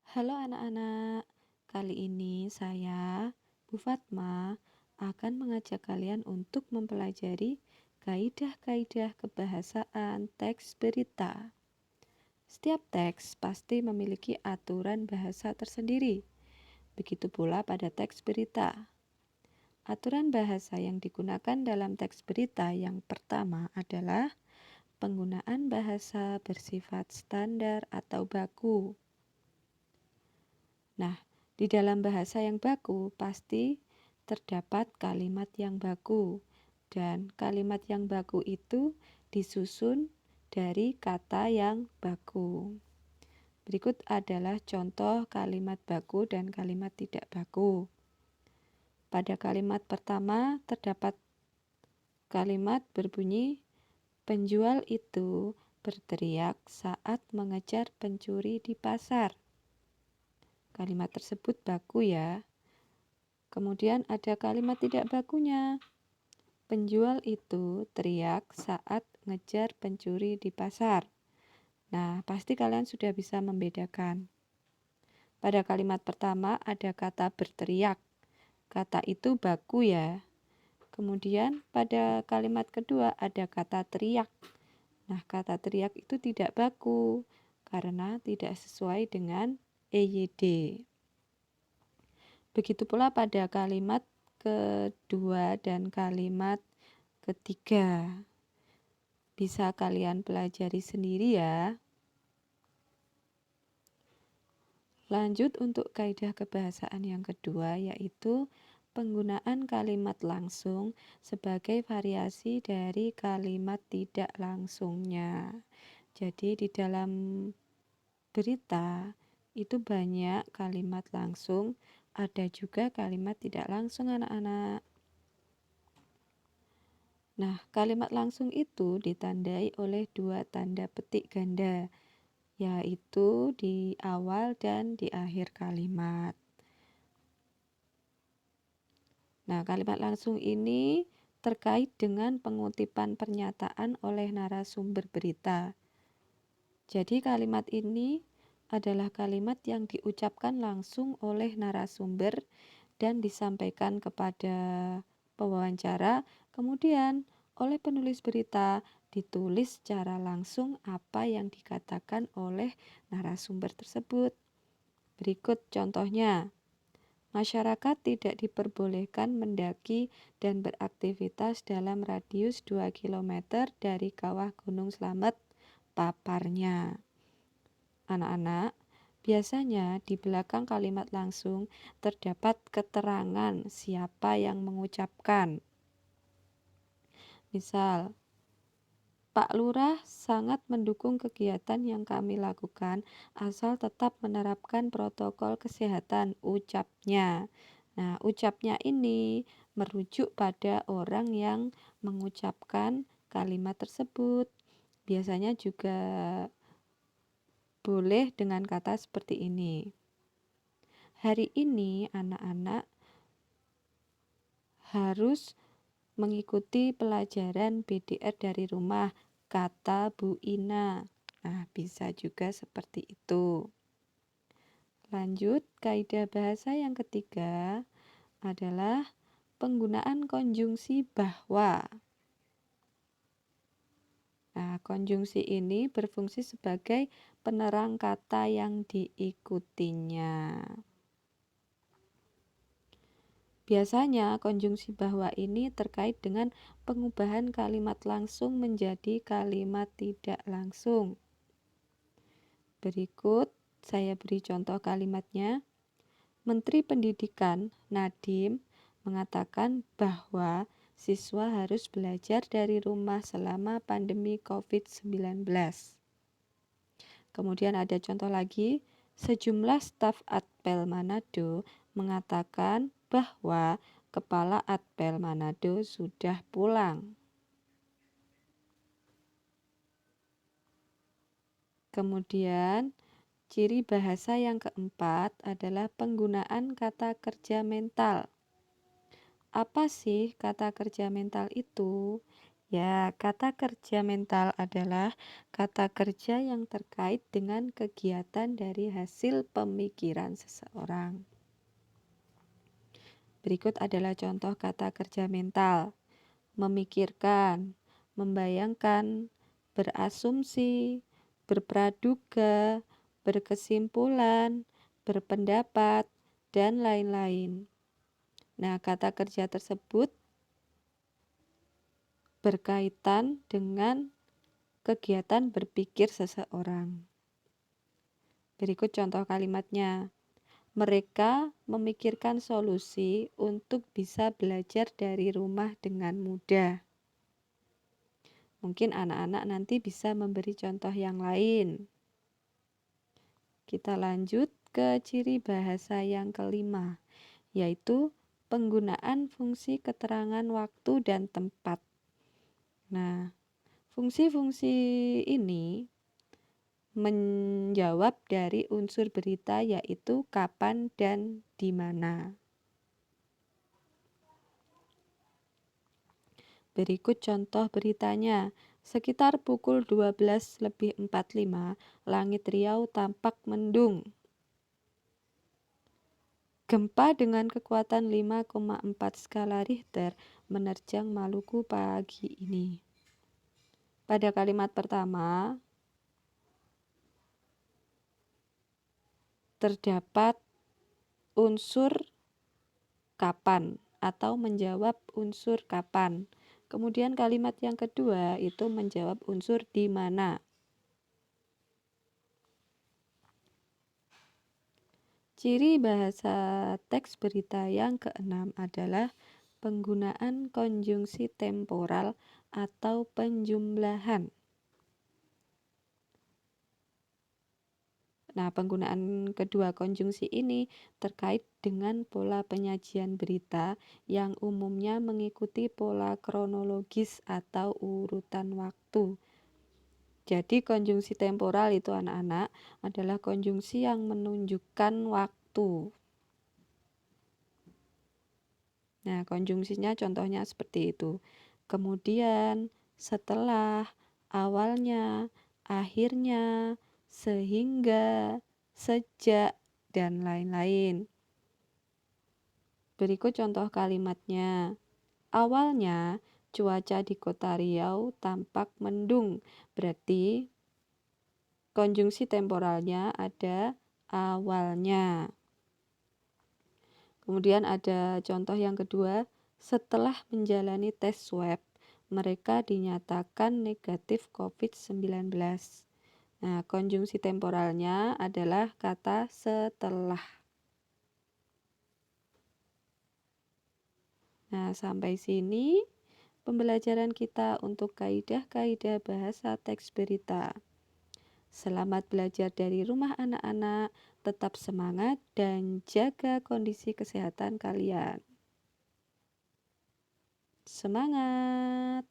Halo anak-anak, kali ini saya, Bu Fatma, akan mengajak kalian untuk mempelajari kaidah-kaidah kebahasaan teks berita. Setiap teks pasti memiliki aturan bahasa tersendiri, begitu pula pada teks berita. Aturan bahasa yang digunakan dalam teks berita yang pertama adalah penggunaan bahasa bersifat standar atau baku. Nah, di dalam bahasa yang baku pasti terdapat kalimat yang baku, dan kalimat yang baku itu disusun dari kata yang baku. Berikut adalah contoh kalimat baku dan kalimat tidak baku. Pada kalimat pertama terdapat kalimat berbunyi, penjual itu berteriak saat mengejar pencuri di pasar. Kalimat tersebut baku ya. Kemudian ada kalimat tidak bakunya. Penjual itu teriak saat ngejar pencuri di pasar. Nah, pasti kalian sudah bisa membedakan. Pada kalimat pertama ada kata berteriak. Kata itu baku ya. Kemudian pada kalimat kedua ada kata teriak. Nah, kata teriak itu tidak baku karena tidak sesuai dengan EYD. Begitu pula pada kalimat kedua dan kalimat ketiga. Bisa kalian pelajari sendiri ya. Lanjut untuk kaidah kebahasaan yang kedua, yaitu penggunaan kalimat langsung sebagai variasi dari kalimat tidak langsungnya. Jadi di dalam berita itu banyak kalimat langsung, ada juga kalimat tidak langsung anak-anak. Nah, kalimat langsung itu ditandai oleh dua tanda petik ganda, yaitu di awal dan di akhir kalimat. Nah, kalimat langsung ini terkait dengan pengutipan pernyataan oleh narasumber berita. Jadi kalimat ini adalah kalimat yang diucapkan langsung oleh narasumber dan disampaikan kepada pewawancara, kemudian oleh penulis berita ditulis secara langsung apa yang dikatakan oleh narasumber tersebut. Berikut contohnya. Masyarakat tidak diperbolehkan mendaki dan beraktivitas dalam radius 2 km dari kawah Gunung Slamet, paparnya. Anak-anak, biasanya di belakang kalimat langsung terdapat keterangan siapa yang mengucapkan. Misal, Pak Lurah sangat mendukung kegiatan yang kami lakukan asal tetap menerapkan protokol kesehatan, ucapnya. Nah, ucapnya ini merujuk pada orang yang mengucapkan kalimat tersebut. Biasanya juga boleh dengan kata seperti ini. Hari ini anak-anak harus mengikuti pelajaran BDR dari rumah, kata Bu Ina. Nah, bisa juga seperti itu. Lanjut, kaidah bahasa yang ketiga adalah penggunaan konjungsi bahwa. Nah, konjungsi ini berfungsi sebagai penerang kata yang diikutinya. Biasanya konjungsi bahwa ini terkait dengan pengubahan kalimat langsung menjadi kalimat tidak langsung. Berikut saya beri contoh kalimatnya. Menteri Pendidikan Nadiem mengatakan bahwa siswa harus belajar dari rumah selama pandemi COVID-19. Kemudian ada contoh lagi, sejumlah staf Atpel Manado mengatakan bahwa Kepala Atpel Manado sudah pulang. Kemudian, ciri bahasa yang keempat adalah penggunaan kata kerja mental. Apa sih kata kerja mental itu? Ya, kata kerja mental adalah kata kerja yang terkait dengan kegiatan dari hasil pemikiran seseorang. Berikut adalah contoh kata kerja mental: memikirkan, membayangkan, berasumsi, berpraduga, berkesimpulan, berpendapat, dan lain-lain. Nah, kata kerja tersebut berkaitan dengan kegiatan berpikir seseorang. Berikut contoh kalimatnya. Mereka memikirkan solusi untuk bisa belajar dari rumah dengan mudah. Mungkin anak-anak nanti bisa memberi contoh yang lain. Kita lanjut ke ciri bahasa yang kelima, yaitu penggunaan fungsi keterangan waktu dan tempat. Nah, fungsi-fungsi ini menjawab dari unsur berita, yaitu kapan dan di mana. Berikut contoh beritanya. Sekitar pukul 12:45, langit Riau tampak mendung. Gempa dengan kekuatan 5,4 skala Richter menerjang Maluku pagi ini. Pada kalimat pertama, terdapat unsur kapan atau menjawab unsur kapan. Kemudian kalimat yang kedua itu menjawab unsur di mana. Ciri bahasa teks berita yang keenam adalah penggunaan konjungsi temporal atau penjumlahan. Nah, penggunaan kedua konjungsi ini terkait dengan pola penyajian berita yang umumnya mengikuti pola kronologis atau urutan waktu. Jadi konjungsi temporal itu anak-anak adalah konjungsi yang menunjukkan waktu. Nah, konjungsinya contohnya seperti itu. Kemudian, setelah, awalnya, akhirnya, sehingga, sejak, dan lain-lain. Berikut contoh kalimatnya. Awalnya, cuaca di kota Riau tampak mendung. Berarti konjungsi temporalnya ada awalnya. Kemudian ada contoh yang kedua, setelah menjalani tes swab, mereka dinyatakan negatif COVID-19. Nah, konjungsi temporalnya adalah kata setelah. Nah, sampai sini pembelajaran kita untuk kaidah-kaidah bahasa teks berita. Selamat belajar dari rumah anak-anak, tetap semangat dan jaga kondisi kesehatan kalian. Semangat!